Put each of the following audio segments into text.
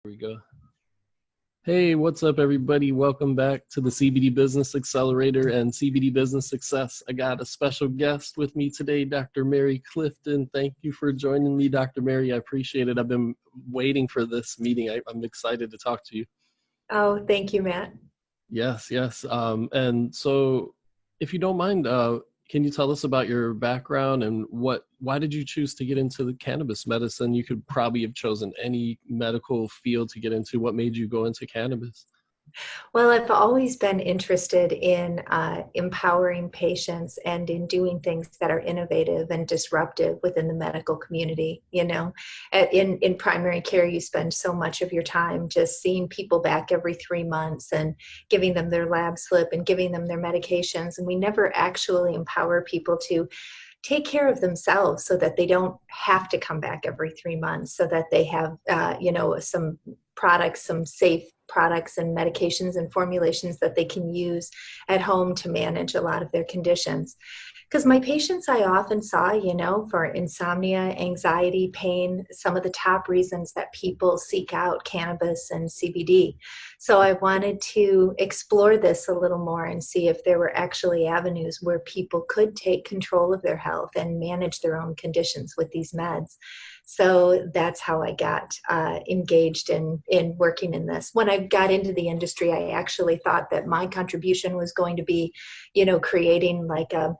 We go. Hey, what's up, everybody? Welcome back to the CBD Business Accelerator and CBD Business Success. I got a special guest with me today, Dr. Mary Clifton. Thank you for joining me, Dr. Mary. I appreciate it. I've been waiting for this meeting. I'm excited to talk to you. Oh, thank you, Matt. Yes. And so, if you don't mind, can you tell us about your background and why did you choose to get into the cannabis medicine? You could probably have chosen any medical field to get into. What made you go into cannabis? Well, I've always been interested in empowering patients and in doing things that are innovative and disruptive within the medical community. In primary care, you spend so much of your time just seeing people back every 3 months and giving them their lab slip and giving them their medications. And we never actually empower people to take care of themselves so that they don't have to come back every 3 months, so that they have, some products, some safe products and medications and formulations that they can use at home to manage a lot of their conditions. Because my patients I often saw, for insomnia, anxiety, pain, some of the top reasons that people seek out cannabis and CBD. So I wanted to explore this a little more and see if there were actually avenues where people could take control of their health and manage their own conditions with these meds. So that's how I got engaged in working in this. When I got into the industry, I actually thought that my contribution was going to be, creating like a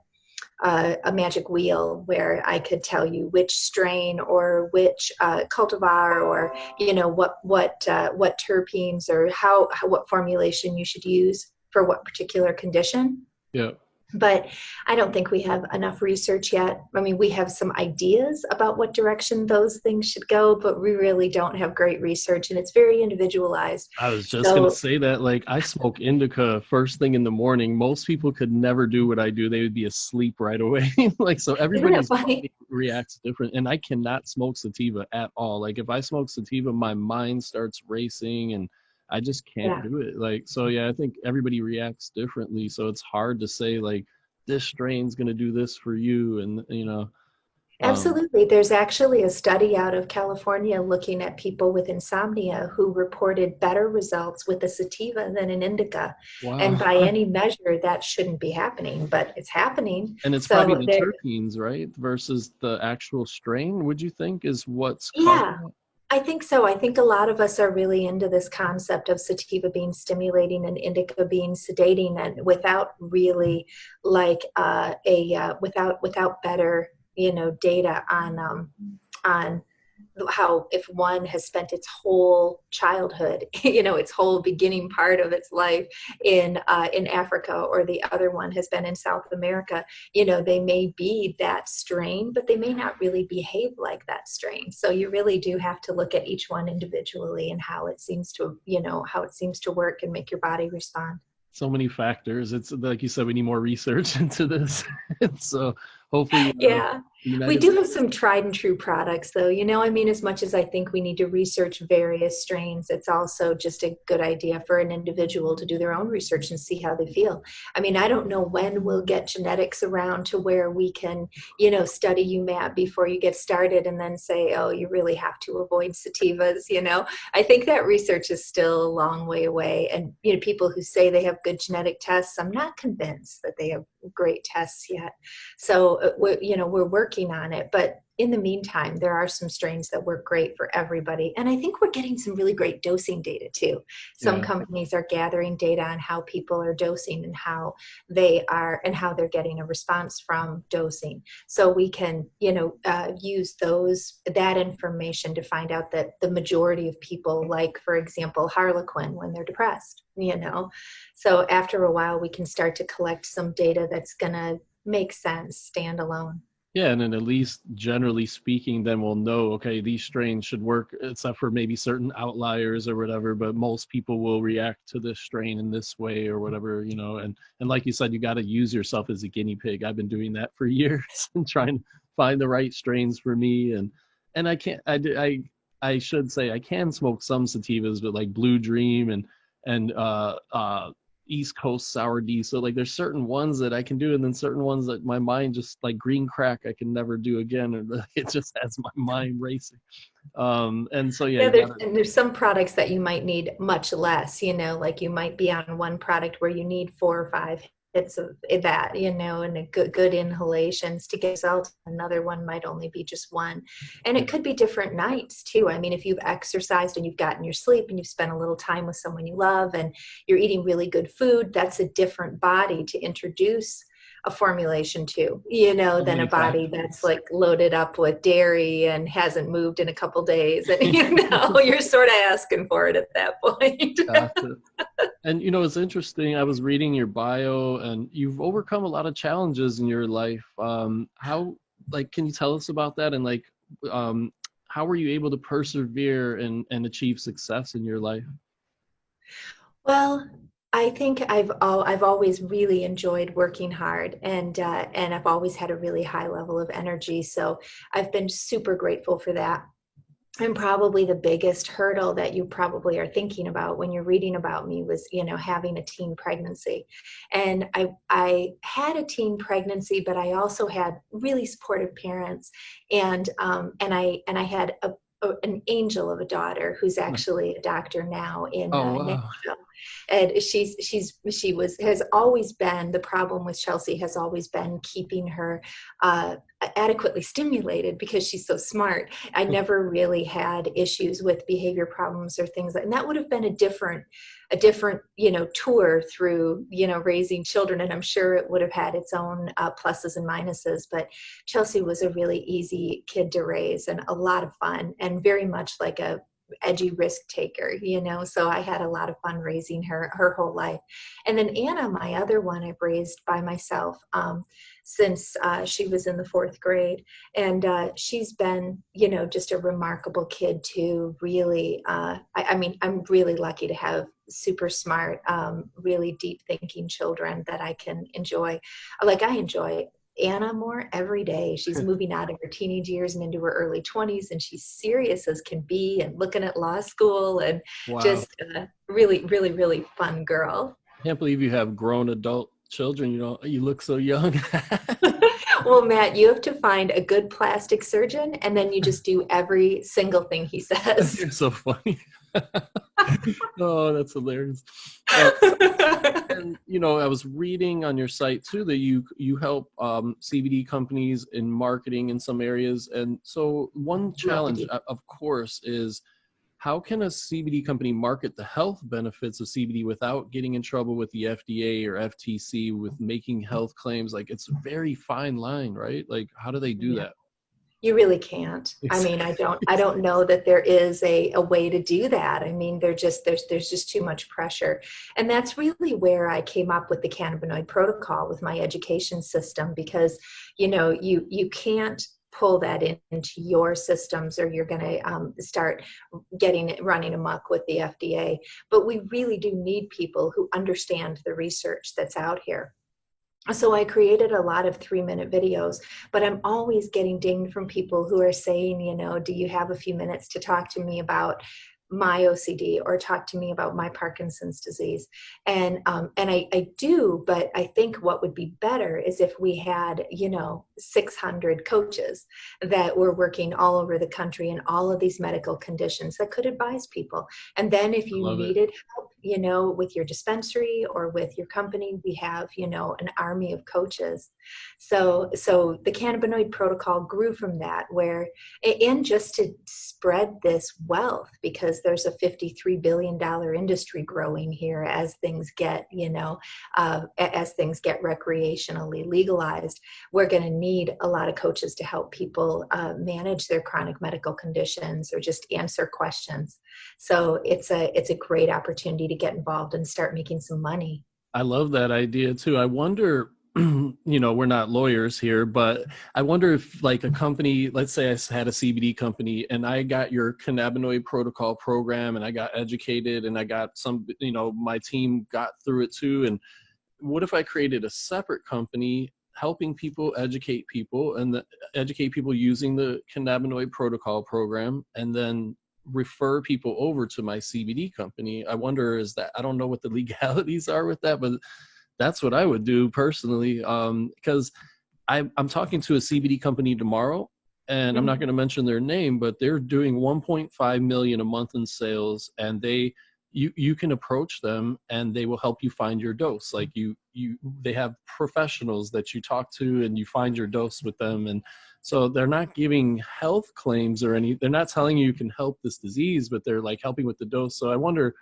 magic wheel where I could tell you which strain or which cultivar or what terpenes or what formulation you should use for what particular condition. Yeah. But I don't think we have enough research yet. I mean, we have some ideas about what direction those things should go, but we really don't have great research, and it's very individualized. I was just gonna So, say that, like, I smoke indica first thing in the morning. Most people could never do what I do. They would be asleep right away. Like, so isn't it everybody's funny? body reacts different. And I cannot smoke sativa at all. Like, if I smoke sativa, my mind starts racing and I just can't Yeah. do it. Like, so yeah, I think everybody reacts differently. So it's hard to say like this strain's gonna do this for you. And um, Absolutely. There's actually a study out of California looking at people with insomnia who reported better results with a sativa than an indica. And wow. by any measure, that shouldn't be happening, but it's happening. And it's probably So the there, terpenes, right? Versus the actual strain, would you think is what's causing yeah, that? I think so. I think a lot of us are really into this concept of sativa being stimulating and indica being sedating, and without really like without better data on how if one has spent its whole childhood, its whole beginning part of its life in Africa, or the other one has been in South America, they may be that strain, but they may not really behave like that strain. So you really do have to look at each one individually and how it seems to work and make your body respond. So many factors. It's like you said, we need more research into this. So hopefully, Yeah, the we United do States. have some tried and true products, though. I mean, as much as I think we need to research various strains, it's also just a good idea for an individual to do their own research and see how they feel. I mean, I don't know when we'll get genetics around to where we can, study UMAP before you get started and then say, oh, you really have to avoid sativas. I think that research is still a long way away. And, people who say they have good genetic tests, I'm not convinced that they have great tests yet. So we're working on it, but in the meantime, there are some strains that work great for everybody. And I think we're getting some really great dosing data too. Some Yeah. companies are gathering data on how people are dosing and how they're getting a response from dosing. So we can, use that information to find out that the majority of people like, for example, Harlequin when they're depressed. So after a while, we can start to collect some data that's going to make sense standalone. Yeah, and then at least generally speaking, then we'll know, okay, these strains should work, except for maybe certain outliers or whatever, but most people will react to this strain in this way or whatever, and like you said, you got to use yourself as a guinea pig. I've been doing that for years and trying to find the right strains for me. And I can't, I should say I can smoke some sativas, but like Blue Dream and East Coast sour D. So like there's certain ones that I can do, and then certain ones that my mind just like green crack I can never do again, or it just has my mind racing. And so yeah, Yeah, you gotta. there's some products that you might need much less, like you might be on one product where you need 4 or 5 hits of that, and a good inhalations to get results. Another one might only be just one. And it could be different nights too. I mean, if you've exercised and you've gotten your sleep and you've spent a little time with someone you love and you're eating really good food, that's a different body to introduce a formulation to, So than a many body that's factors. like loaded up with dairy and hasn't moved in a couple days. And, you're sort of asking for it at that point. Gotcha. And it's interesting. I was reading your bio, and you've overcome a lot of challenges in your life. How, like, can you tell us about that? And like, um, how were you able to persevere and achieve success in your life? Well, I think I've always really enjoyed working hard, and I've always had a really high level of energy. So I've been super grateful for that. And probably the biggest hurdle that you probably are thinking about when you're reading about me was, having a teen pregnancy. And I had a teen pregnancy, but I also had really supportive parents, and I had an angel of a daughter who's actually a doctor now in Oh wow. Nashville. And has always been, the problem with Chelsea has always been keeping her adequately stimulated because she's so smart. I never really had issues with behavior problems or things like, and that would have been a different tour through raising children, and I'm sure it would have had its own pluses and minuses. But Chelsea was a really easy kid to raise and a lot of fun, and very much like a edgy risk taker, so I had a lot of fun raising her whole life. And then Anna, my other one, I've raised by myself since she was in the 4th grade, and she's been just a remarkable kid too. Really, I mean, I'm really lucky to have super smart, really deep thinking children that I can enjoy. Like, I enjoy Anna more every day. She's moving out of her teenage years and into her early 20s, and she's serious as can be and looking at law school, and Wow. just a really, really, really fun girl. Can't believe you have grown adult children. You look so young. Well, Matt, you have to find a good plastic surgeon, and then you just do every single thing he says. You're so funny. Oh, that's hilarious. And I was reading on your site too that you help CBD companies in marketing in some areas. And so one Love to challenge, do. of course, is how can a CBD company market the health benefits of CBD without getting in trouble with the FDA or FTC with making health claims? Like, it's a very fine line, right? Like, how do they do Yeah. that? You really can't. I mean, I don't know that there is a way to do that. I mean, there's just too much pressure. And that's really where I came up with the cannabinoid protocol with my education system, because, you can't pull that into your systems, or you're going to start getting it running amok with the FDA. But we really do need people who understand the research that's out here. So I created a lot of 3-minute videos, but I'm always getting dinged from people who are saying, do you have a few minutes to talk to me about my OCD, or talk to me about my Parkinson's disease? And I do, but I think what would be better is if we had, 600 coaches that were working all over the country in all of these medical conditions that could advise people. And then if I you love it. needed help, with your dispensary or with your company, we have, an army of coaches. So the cannabinoid protocol grew from that, and just to spread this wealth, because there's a $53 billion industry growing here as things get, as things get recreationally legalized. We're going to need a lot of coaches to help people manage their chronic medical conditions or just answer questions. So it's a great opportunity to get involved and start making some money. I love that idea too. I wonder, we're not lawyers here, but I wonder if like a company, let's say I had a CBD company and I got your cannabinoid protocol program and I got educated and I got some, my team got through it too. And what if I created a separate company helping people educate people and educate people using the cannabinoid protocol program, and then refer people over to my CBD company. I wonder, is that, I don't know what the legalities are with that, but that's what I would do personally. Because I'm talking to a CBD company tomorrow, and I'm not going to mention their name, but they're doing 1.5 million a month in sales, and you can approach them and they will help you find your dose. Like they have professionals that you talk to and you find your dose with them. And so they're not giving health claims or they're not telling you can help this disease, but they're like helping with the dose. So I wonder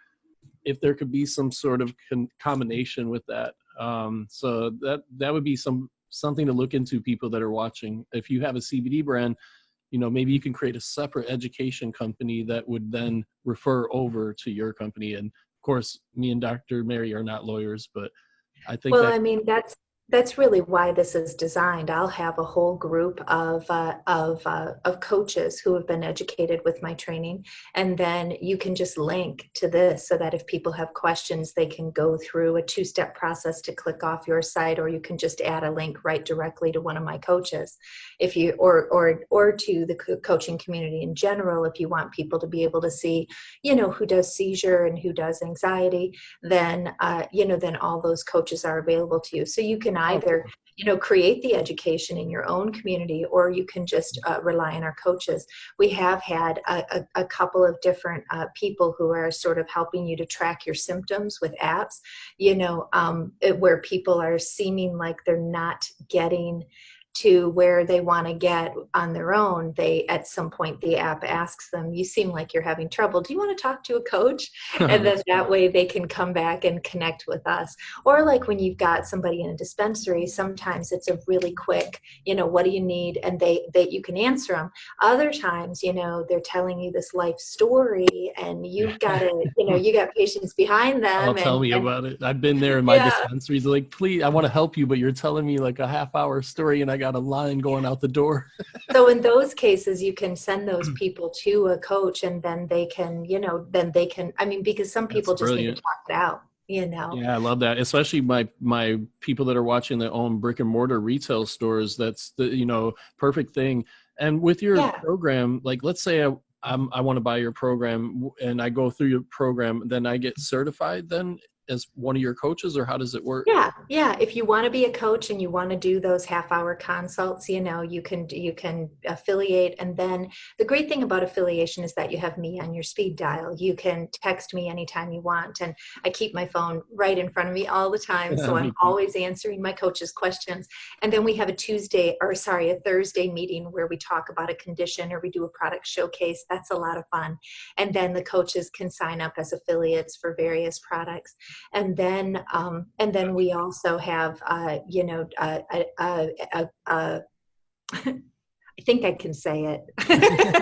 if there could be some sort of combination with that. So that would be something to look into, people that are watching. If you have a CBD brand, maybe you can create a separate education company that would then refer over to your company. And of course, me and Dr. Mary are not lawyers, but I think Well, I mean, that's really why this is designed. I'll have a whole group of coaches who have been educated with my training, and then you can just link to this so that if people have questions, they can go through a 2-step process to click off your site, or you can just add a link right directly to one of my coaches, if you or to the coaching community in general. If you want people to be able to see, who does seizure and who does anxiety, then then all those coaches are available to you. So you can either create the education in your own community, or you can just rely on our coaches. We have had a couple of different people who are sort of helping you to track your symptoms with apps, where people are seeming like they're not getting to where they want to get on their own. At some point, the app asks them, you seem like you're having trouble. Do you want to talk to a coach? And then that way they can come back and connect with us. Or like when you've got somebody in a dispensary, sometimes it's a really quick, what do you need? And you can answer them. Other times, they're telling you this life story, and you've got to, you got patients behind them. Tell me about it. I've been there in my dispensaries. Like, please, I want to help you, but you're telling me like a half-hour story and I got a line going out the door. So in those cases, you can send those people to a coach, and then they can, because some people just need to talk it out, Yeah, I love that. Especially my people that are watching that own brick and mortar retail stores. That's the, perfect thing. And with your program, like, let's say I want to buy your program and I go through your program, then I get certified then as one of your coaches, or how does it work? Yeah. If you want to be a coach and you want to do those half-hour consults, you can affiliate. And then the great thing about affiliation is that you have me on your speed dial. You can text me anytime you want, and I keep my phone right in front of me all the time, so I'm always answering my coaches' questions. And then we have a Thursday meeting where we talk about a condition or we do a product showcase. That's a lot of fun. And then the coaches can sign up as affiliates for various products. And then we also have, I think I can say it.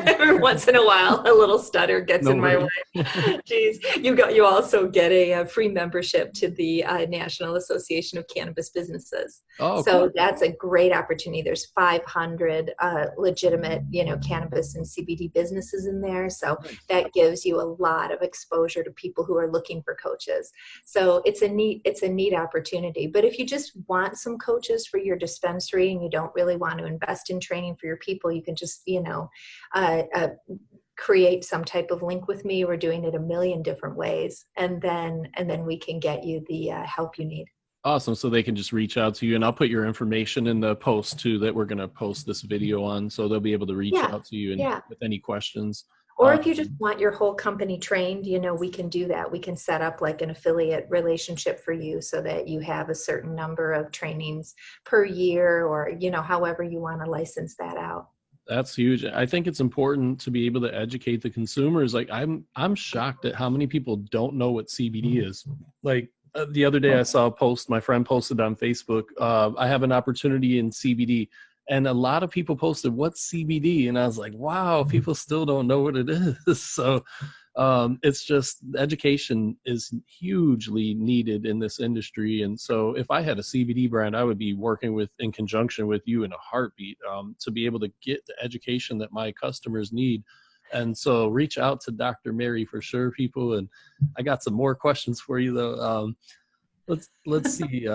Every once in a while, a little stutter gets in my way. Jeez, you also get a free membership to the National Association of Cannabis Businesses. So cool. That's a great opportunity. There's 500 legitimate, cannabis and CBD businesses in there. So that gives you a lot of exposure to people who are looking for coaches. So it's a neat opportunity. But if you just want some coaches for your dispensary and you don't really want to invest in training for your people, you can just, create some type of link with me. We're doing it a million different ways. And then we can get you the help you need. Awesome. So they can just reach out to you, and I'll put your information in the post too that we're going to post this video on. So they'll be able to reach out to you with any questions. Or if you just want your whole company trained, we can do that. We can set up like an affiliate relationship for you so that you have a certain number of trainings per year, or, however you want to license that out. That's huge. I think it's important to be able to educate the consumers. Like I'm shocked at how many people don't know what CBD is. Like the other day I saw a post, my friend posted on Facebook, I have an opportunity in CBD. And a lot of people posted, what's CBD? And I was like, wow, people still don't know what it is. So it's just, education is hugely needed in this industry. And so if I had a CBD brand, I would be working in conjunction with you in a heartbeat to be able to get the education that my customers need. And so reach out to Dr. Mary for sure, people. And I got some more questions for you though. Let's see.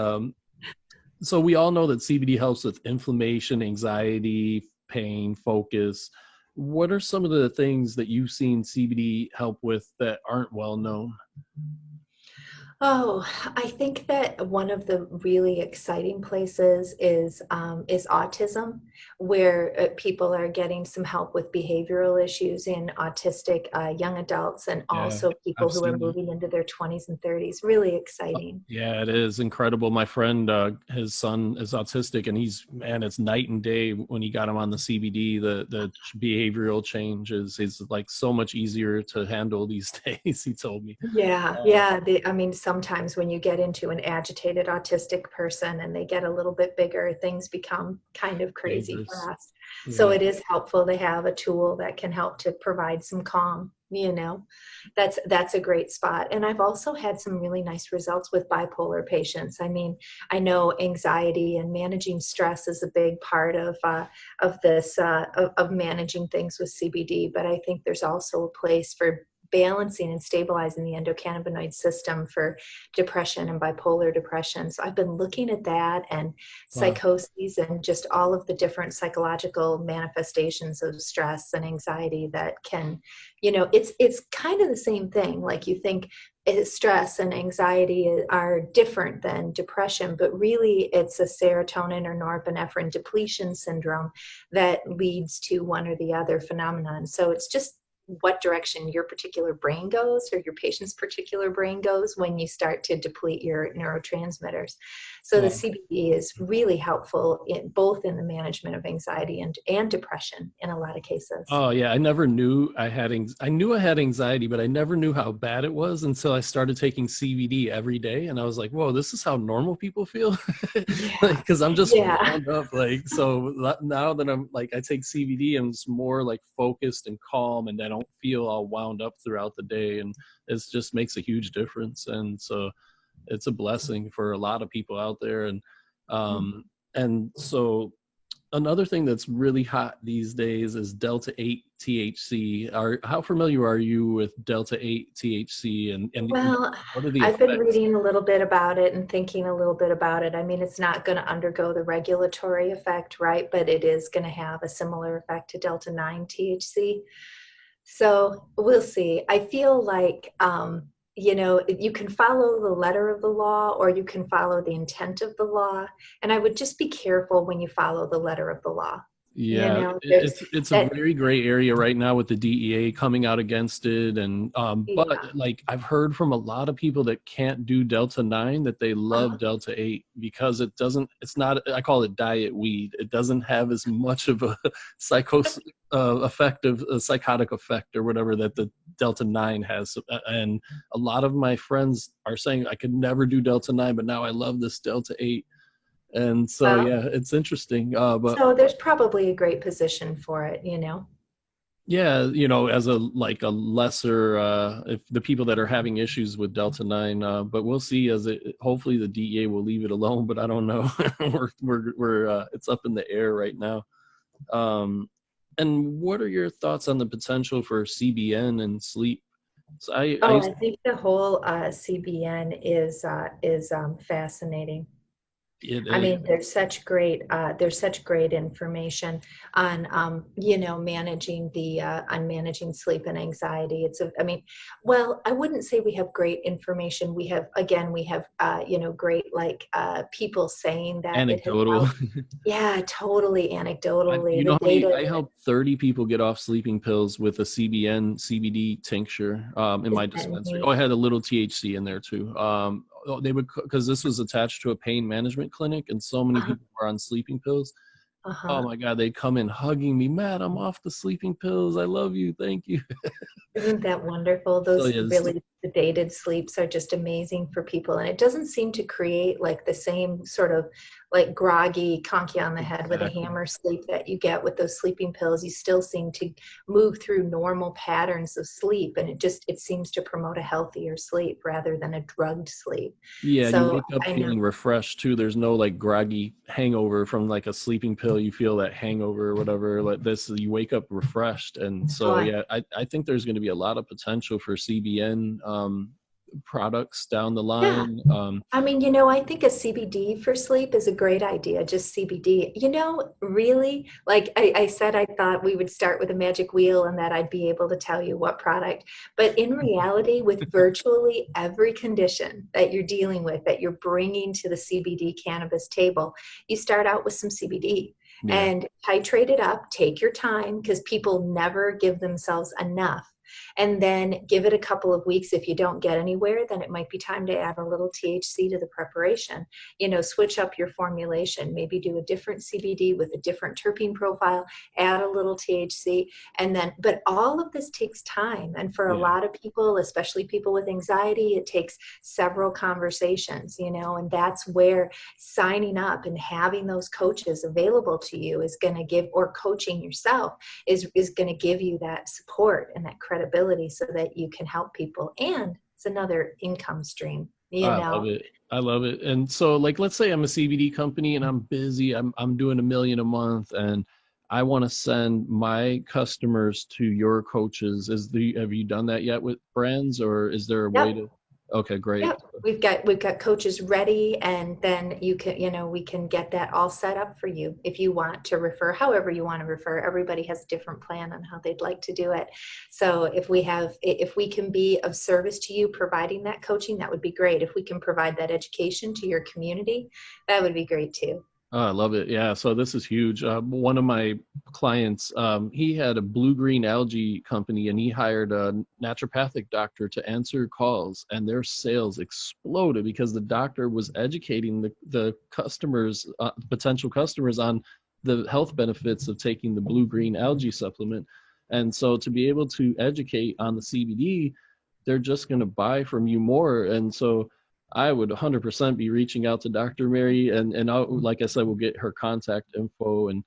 So we all know that CBD helps with inflammation, anxiety, pain, focus. What are some of the things that you've seen CBD help with that aren't well known? Oh, I think that one of the really exciting places is autism, where people are getting some help with behavioral issues in autistic young adults, and Yeah, also people I've who are seen that. moving into their 20s and 30s. Really exciting. Yeah, it is incredible. My friend, his son is autistic, and man, it's night and day when he got him on the CBD. The behavioral change is like so much easier to handle these days. He told me. Yeah, Uh, yeah. I mean, sometimes when you get into an agitated autistic person and they get a little bit bigger, things become kind of crazy Dangerous. fast. So Yeah. it is helpful to have a tool that can help to provide some calm, you know. That's a great spot. And I've also had some really nice results with bipolar patients. I mean, I know anxiety and managing stress is a big part of this of managing things with CBD, but I think there's also a place for balancing and stabilizing the endocannabinoid system for depression and bipolar depression. So I've been looking at that and Wow. psychoses and just all of the different psychological manifestations of stress and anxiety that can, it's kind of the same thing. Like you think stress and anxiety are different than depression, but really it's a serotonin or norepinephrine depletion syndrome that leads to one or the other phenomenon. So it's just what direction your particular brain goes or your patient's particular brain goes when you start to deplete your neurotransmitters. So the Wow. CBD is really helpful in both in the management of anxiety and depression in a lot of cases. Oh yeah, I never knew I had I knew I had anxiety, but I never knew how bad it was until I started taking CBD every day, and I was like, "Whoa, this is how normal people feel." Like, Yeah. because I'm just Yeah. wound up. Like, so now that I'm like, I take CBD, I'm just more like focused and calm, and I don't feel all wound up throughout the day, and it just makes a huge difference. And so it's a blessing for a lot of people out there, um, and so another thing that's really hot these days is Delta 8 THC. How familiar are you with Delta 8 THC, and Well, what are the I've been effects? reading a little bit about it and thinking a little bit about it. I mean, it's not going to undergo the regulatory effect, right? But it is going to have a similar effect to Delta 9 THC. So we'll see. I feel like, you can follow the letter of the law or you can follow the intent of the law. And I would just be careful when you follow the letter of the law. Yeah, There's it's a that. very gray area right now with the DEA coming out against it, and but Yeah. like I've heard from a lot of people that can't do Delta 9 that they love Delta 8 because it's not, I call it diet weed. It doesn't have as much of a psychos effective psychotic effect or whatever that the Delta 9 has, and a lot of my friends are saying I could never do Delta 9, but now I love this Delta 8. And so Well, yeah, it's interesting, but so there's probably a great position for it. yeah, as a like a lesser, if the people that are having issues with Delta 9, but we'll see as it, hopefully the DEA will leave it alone, but I don't know. We're it's up in the air right now. Um, and what are your thoughts on the potential for CBN and sleep? So I Oh, used I think the whole CBN is fascinating. it I is mean, there's such great information on on managing sleep and anxiety. I mean, well, I wouldn't say we have great information. We have great like people saying that it has anecdotal. helped. Yeah, totally anecdotally. You The know how many? data I helped 30 people get off sleeping pills with a CBN CBD tincture in is my that dispensary. Oh, neat. I had a little THC in there too. They would, because this was attached to a pain management clinic, and so many Uh-huh, people were on sleeping pills. Oh uh-huh. my God, they'd come in hugging me, Matt. I'm off the sleeping pills. I love you. Thank you. Isn't that wonderful? So Those yeah, really sedated sleeps are just amazing for people. And it doesn't seem to create like the same sort of like groggy, conky on the head with a exactly. hammer sleep that you get with those sleeping pills. You still seem to move through normal patterns of sleep. And it seems to promote a healthier sleep rather than a drugged sleep. Yeah, and you So wake up I know. feeling refreshed too. There's no like groggy hangover from like a sleeping pill. You feel that hangover or whatever. Like this, you wake up refreshed. And so Oh, yeah, I think there's going to be a lot of potential for CBN. products down the Yeah. line? I mean, I think a CBD for sleep is a great idea, just CBD. Really, like I said, I thought we would start with a magic wheel and that I'd be able to tell you what product. But in reality, with virtually every condition that you're dealing with, that you're bringing to the CBD cannabis table, you start out with some CBD Yeah. and titrate it up, take your time, because people never give themselves enough. And then give it a couple of weeks. If you don't get anywhere, then it might be time to add a little THC to the preparation. Switch up your formulation, maybe do a different CBD with a different terpene profile, add a little THC, and then, but all of this takes time. And for a Yeah. lot of people, especially people with anxiety, it takes several conversations, and that's where signing up and having those coaches available to you is going to give, or coaching yourself is going to give you that support and that credibility so that you can help people. And it's another income stream, I love it. I love it. And so, like, let's say I'm a CBD company and I'm busy. I'm doing 1 million a month, and I want to send my customers to your coaches. Have you done that yet with brands, or is there a way Yep. to? Okay, great. Yep. We've got coaches ready, and then we can get that all set up for you if you want to refer, however you want to refer. Everybody has a different plan on how they'd like to do it. So if we can be of service to you providing that coaching, that would be great. If we can provide that education to your community, that would be great too. Oh, I love it. Yeah. So this is huge. One of my clients, he had a blue-green algae company, and he hired a naturopathic doctor to answer calls, and their sales exploded because the doctor was educating the customers, potential customers, on the health benefits of taking the blue-green algae supplement. And so to be able to educate on the CBD, they're just going to buy from you more. And so I would 100% be reaching out to Dr. Mary, and like I said, we'll get her contact info. And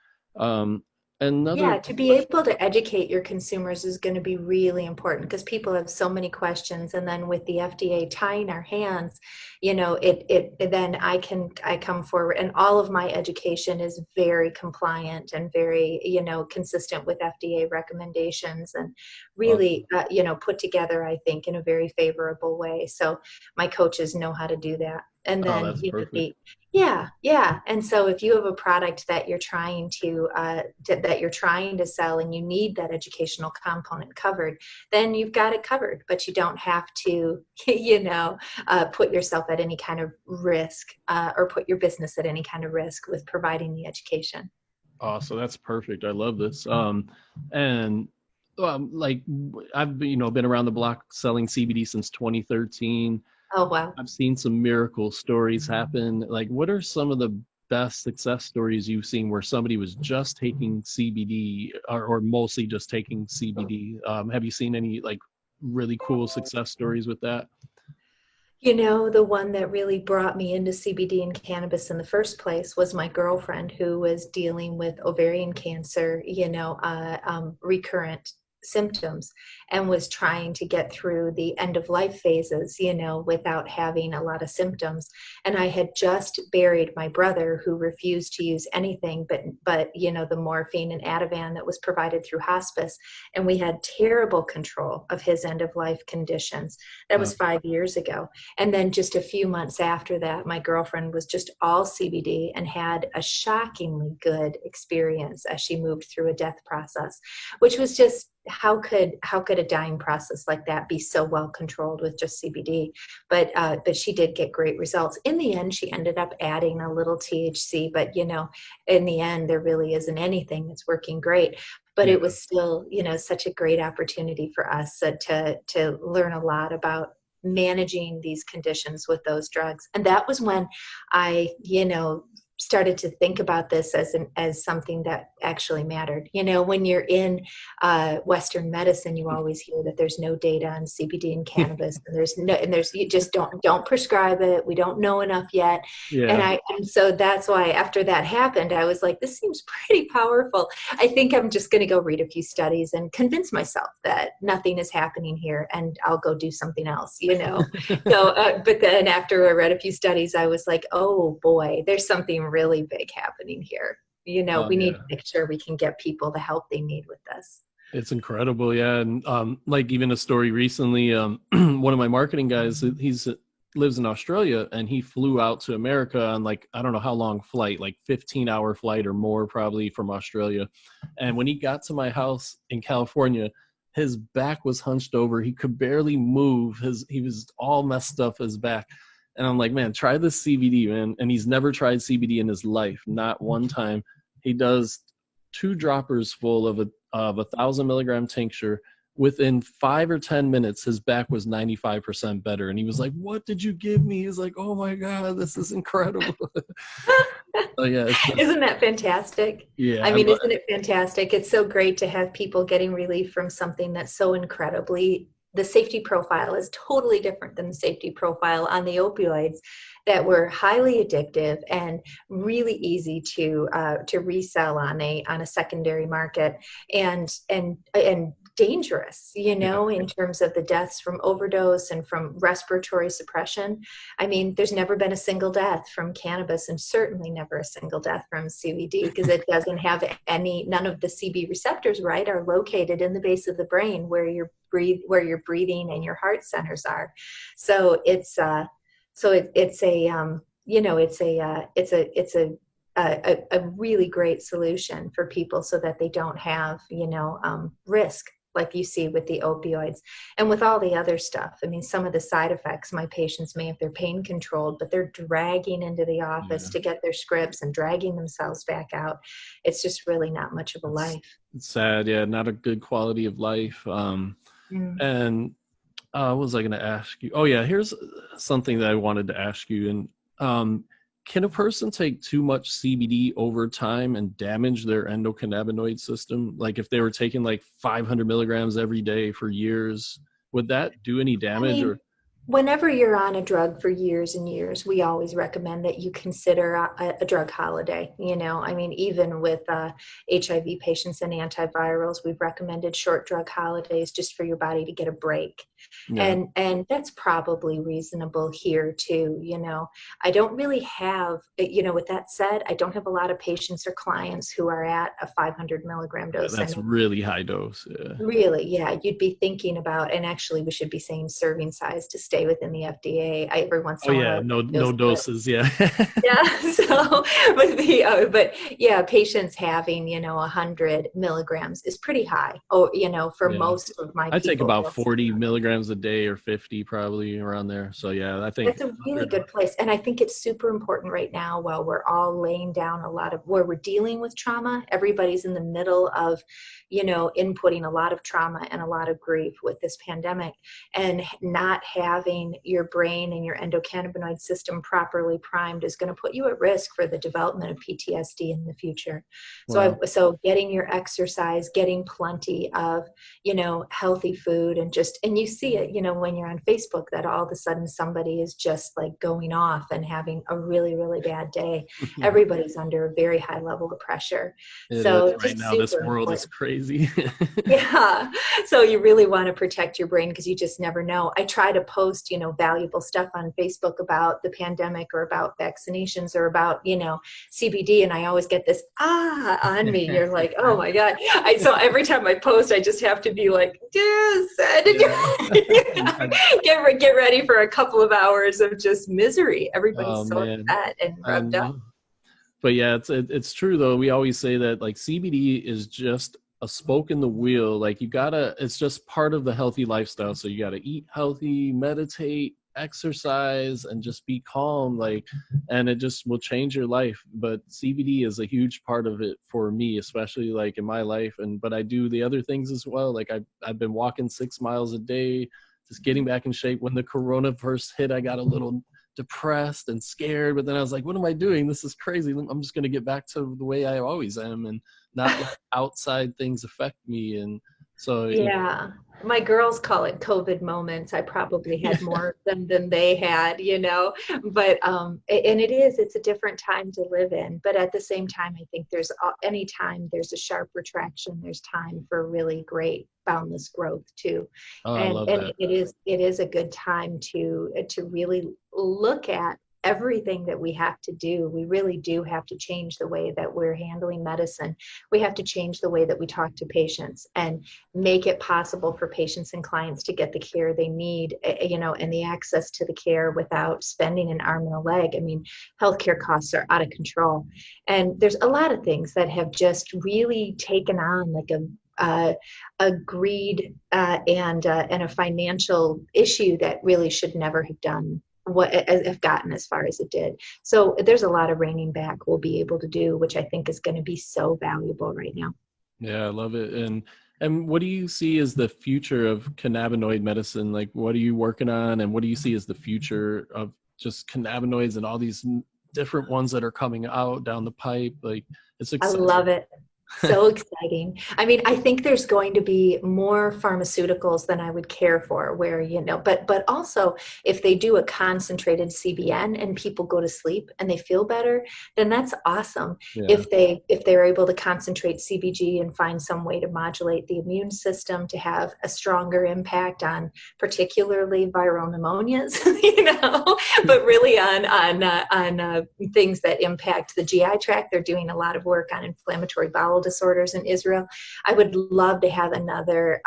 another Yeah, to be question. able to educate your consumers is going to be really important because people have so many questions. And then with the FDA tying our hands, then I come forward, and all of my education is very compliant and very, consistent with FDA recommendations, and Awesome. really, put together, I think, in a very favorable way. So my coaches know how to do that. And Oh, then, that's perfect. yeah, yeah. And so if you have a product that you're trying to sell, and you need that educational component covered, then you've got it covered. But you don't have to, put yourself at any kind of risk, or put your business at any kind of risk with providing the education. Oh, so that's perfect. I love this. And like I've been around the block selling CBD since 2013. Oh, wow. I've seen some miracle stories happen. Like, what are some of the best success stories you've seen where somebody was just taking CBD, or mostly just taking CBD? Have you seen any like really cool success stories with that? The one that really brought me into CBD and cannabis in the first place was my girlfriend, who was dealing with ovarian cancer, recurrent symptoms, and was trying to get through the end of life phases, without having a lot of symptoms. And I had just buried my brother, who refused to use anything but the morphine and Ativan that was provided through hospice. And we had terrible control of his end of life conditions. That Uh, was 5 years ago. And then just a few months after that, my girlfriend was just all CBD and had a shockingly good experience as she moved through a death process, which was just, how could a dying process like that be so well controlled with just CBD? But she did get great results. In the end, she ended up adding a little THC, but in the end, there really isn't anything that's working great. But yeah. it was still, such a great opportunity for us to learn a lot about managing these conditions with those drugs. And that was when I, started to think about this as something that actually mattered. When you're in Western medicine, you always hear that there's no data on CBD and cannabis, and you just don't prescribe it. We don't know enough yet. Yeah. And so that's why after that happened, I was like, this seems pretty powerful. I think I'm just going to go read a few studies and convince myself that nothing is happening here, and I'll go do something else. So, but then after I read a few studies, I was like, oh boy, there's something really big happening here. Oh We need yeah. to make sure we can get people the help they need with this. It's incredible. Yeah. And like even a story recently, one of my marketing guys, he's lives in Australia, and he flew out to America on like, I don't know how long flight, like 15-hour flight or more probably from Australia. And when he got to my house in California, his back was hunched over. He could barely move. He was all messed up, his back. And I'm like, man, try this CBD, man. And he's never tried CBD in his life, not one time. He does 2 droppers full of a 1,000 milligram tincture. Within 5 or 10 minutes, his back was 95% better. And he was like, what did you give me? He's like, oh my God, this is incredible. So yeah, Isn't that fantastic? yeah, I mean, isn't it fantastic? It's so great to have people getting relief from something that's so incredibly, the safety profile is totally different than the safety profile on the opioids that were highly addictive and really easy to resell on a secondary market, and dangerous, yeah, in terms of the deaths from overdose and from respiratory suppression. I mean, there's never been a single death from cannabis, and certainly never a single death from CBD, because it doesn't have none of the CB receptors, right, are located in the base of the brain where your breathing and your heart centers are. So it's it's a really great solution for people so that they don't have, risk like you see with the opioids and with all the other stuff. I mean, some of the side effects, my patients may have their pain controlled, but they're dragging into the office yeah. to get their scripts and dragging themselves back out. It's just really not much of a life. It's sad. Yeah, not a good quality of life. Mm. And what was I going to ask you? Oh yeah, here's something that I wanted to ask you. And can a person take too much CBD over time and damage their endocannabinoid system? Like if they were taking like 500 milligrams every day for years, would that do any I damage? mean, Or whenever you're on a drug for years and years, we always recommend that you consider a drug holiday. I mean, even with HIV patients and antivirals, we've recommended short drug holidays just for your body to get a break. yeah, And that's probably reasonable here too. I don't really have, with that said, I don't have a lot of patients or clients who are at a 500 milligram yeah, dose. that's really high dose. Yeah. Really, yeah, you'd be thinking about, and actually we should be saying serving size to stay within the FDA. Every once Oh in a while yeah, I'll no but doses. Yeah. yeah, so but yeah, patients having 100 milligrams is pretty high. Oh, for Yeah. most of my I take people, about that's 40 milligrams a day or 50 probably around there. So yeah, I think That's a really good place. And I think it's super important right now while we're all laying down a lot of where we're dealing with trauma. Everybody's in the middle of, inputting a lot of trauma and a lot of grief with this pandemic, and not having your brain and your endocannabinoid system properly primed is going to put you at risk for the development of PTSD in the future. wow. So getting your exercise, getting plenty of, healthy food, and you see it, when you're on Facebook, that all of a sudden somebody is just like going off and having a really, really bad day. Everybody's under a very high level of pressure. It is So right just now. This super world is important. crazy. Yeah. So you really want to protect your brain because you just never know. I try to post, valuable stuff on Facebook about the pandemic or about vaccinations or about, CBD. And I always get this on me. You're like, oh my God. So every time I post, I just have to be like, did Yeah. get ready for a couple of hours of just misery. Oh Everybody's so man, upset and I rubbed up. know. But yeah, it's true though. We always say that like CBD is just a spoke in the wheel. Like you gotta, it's just part of the healthy lifestyle. So you gotta eat healthy, meditate, exercise, and just be calm. Like, and it just will change your life. But CBD is a huge part of it for me, especially like in my life. But I do the other things as well. Like I've been walking 6 miles a day, just getting back in shape. When the corona first hit, I got a little depressed and scared, but then I was like, what am I doing? This is crazy. I'm just going to get back to the way I always am and not let outside things affect me. And so Yeah. My girls call it COVID moments. I probably had more of them than they had, but and it's a different time to live in. But at the same time, I think any time there's a sharp retraction, there's time for really great boundless growth too. oh, I And love and that. it is a good time to really look at everything that we have to do. We really do have to change the way that we're handling medicine. We have to change the way that we talk to patients and make it possible for patients and clients to get the care they need, and the access to the care without spending an arm and a leg. I mean, healthcare costs are out of control. And there's a lot of things that have just really taken on like a greed and a financial issue that really should never have done what have gotten as far as it did. So there's a lot of reining back we'll be able to do, which I think is going to be so valuable right now. Yeah, I love it. And what do you see as the future of cannabinoid medicine? Like, what are you working on, and what do you see as the future of just cannabinoids and all these different ones that are coming out down the pipe? Like, it's I exciting. love it. So exciting. I mean, I think there's going to be more pharmaceuticals than I would care for, where, but also if they do a concentrated CBN and people go to sleep and they feel better, then that's awesome. Yeah. If they're able to concentrate CBG and find some way to modulate the immune system to have a stronger impact on particularly viral pneumonias, but really on things that impact the GI tract. They're doing a lot of work on inflammatory bowel disorders in Israel. I would love to have another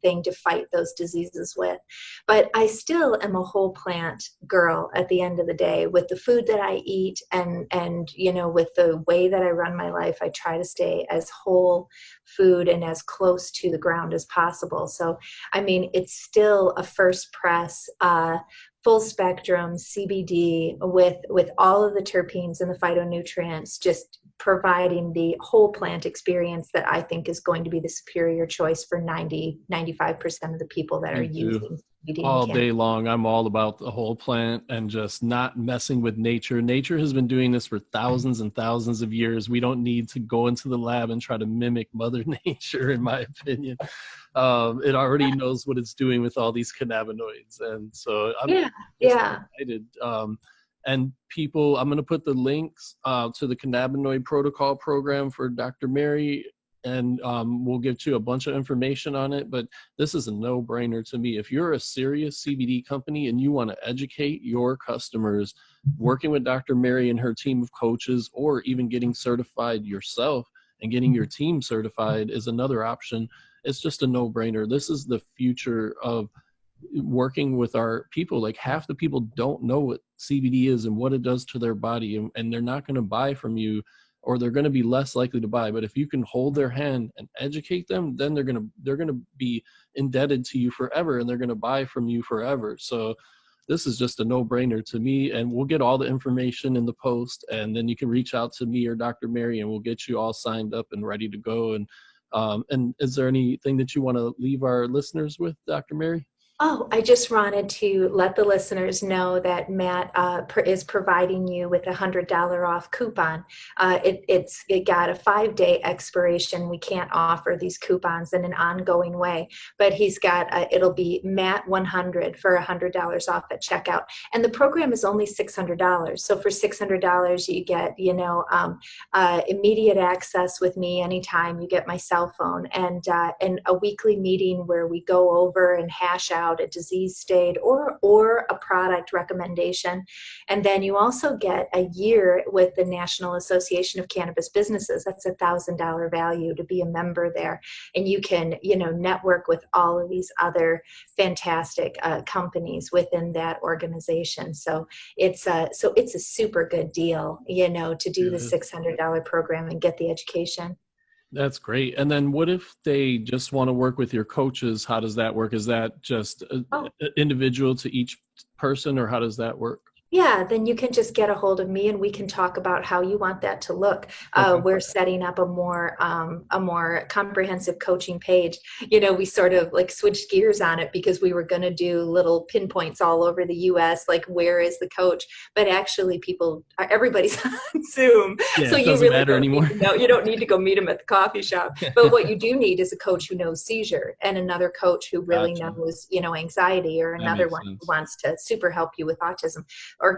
thing to fight those diseases with. But I still am a whole plant girl at the end of the day. With the food that I eat and with the way that I run my life, I try to stay as whole food and as close to the ground as possible. So, I mean, it's still a first press full spectrum CBD with all of the terpenes and the phytonutrients, just providing the whole plant experience that I think is going to be the superior choice for 95% of the people that are using CBD all day long. I'm all about the whole plant and just not messing with nature. Nature has been doing this for thousands and thousands of years. We don't need to go into the lab and try to mimic Mother Nature, in my opinion. It already knows what it's doing with all these cannabinoids. And so I'm excited. And people, I'm going to put the links to the cannabinoid protocol program for Dr. Mary, and we'll get you a bunch of information on it. But this is a no-brainer to me. If you're a serious CBD company and you want to educate your customers, working with Dr. Mary and her team of coaches, or even getting certified yourself and getting your team certified is another option. It's just a no-brainer. This is the future of working with our people. Like, half the people don't know what CBD is and what it does to their body, and they're not going to buy from you, or they're going to be less likely to buy. But if you can hold their hand and educate them, then they're going to be indebted to you forever, and they're going to buy from you forever. So this is just a no-brainer to me, and we'll get all the information in the post, and then you can reach out to me or Dr. Mary, and we'll get you all signed up and ready to go. And is there anything that you want to leave our listeners with, Dr. Mary? Oh, I just wanted to let the listeners know that Matt is providing you with $100 off coupon. It got a 5-day expiration. We can't offer these coupons in an ongoing way, but he's got it'll be Matt 100 for $100 off at checkout, and the program is only $600. So for $600, you get immediate access with me anytime. You get my cell phone and a weekly meeting where we go over and hash out a disease state or a product recommendation. And then you also get a year with the National Association of Cannabis Businesses. That's $1,000 value to be a member there. And you can, network with all of these other fantastic companies within that organization. So it's a super good deal, to do the $600 program and get the education. That's great. And then what if they just want to work with your coaches? How does that work? Is that just individual to each person, or how does that work? Yeah, then you can just get a hold of me and we can talk about how you want that to look. Okay. We're setting up a more comprehensive coaching page. We sort of like switched gears on it because we were going to do little pinpoints all over the U.S. like where is the coach, but actually everybody's on Zoom, yeah, so it you doesn't really matter anymore. You don't need to go meet them at the coffee shop. But what you do need is a coach who knows seizure and another coach who really knows anxiety, or another one who wants to super help you with autism.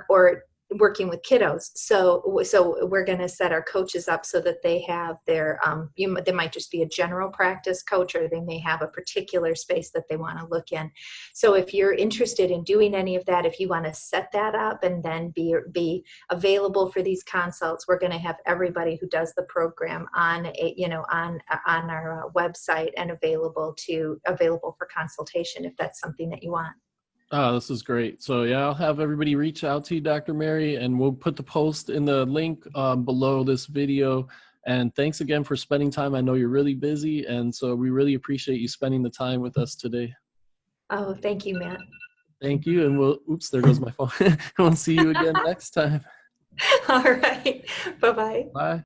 Or working with kiddos. So we're going to set our coaches up so that they have their, they might just be a general practice coach, or they may have a particular space that they want to look in. So if you're interested in doing any of that, if you want to set that up and then be available for these consults, we're going to have everybody who does the program on on our website and available for consultation if that's something that you want. Oh, this is great. So yeah, I'll have everybody reach out to you, Dr. Mary, and we'll put the post in the link below this video. And thanks again for spending time. I know you're really busy, and so we really appreciate you spending the time with us today. Oh, thank you, Matt. Thank you, and oops, there goes my phone. We'll see you again next time. All right. Bye-bye. Bye.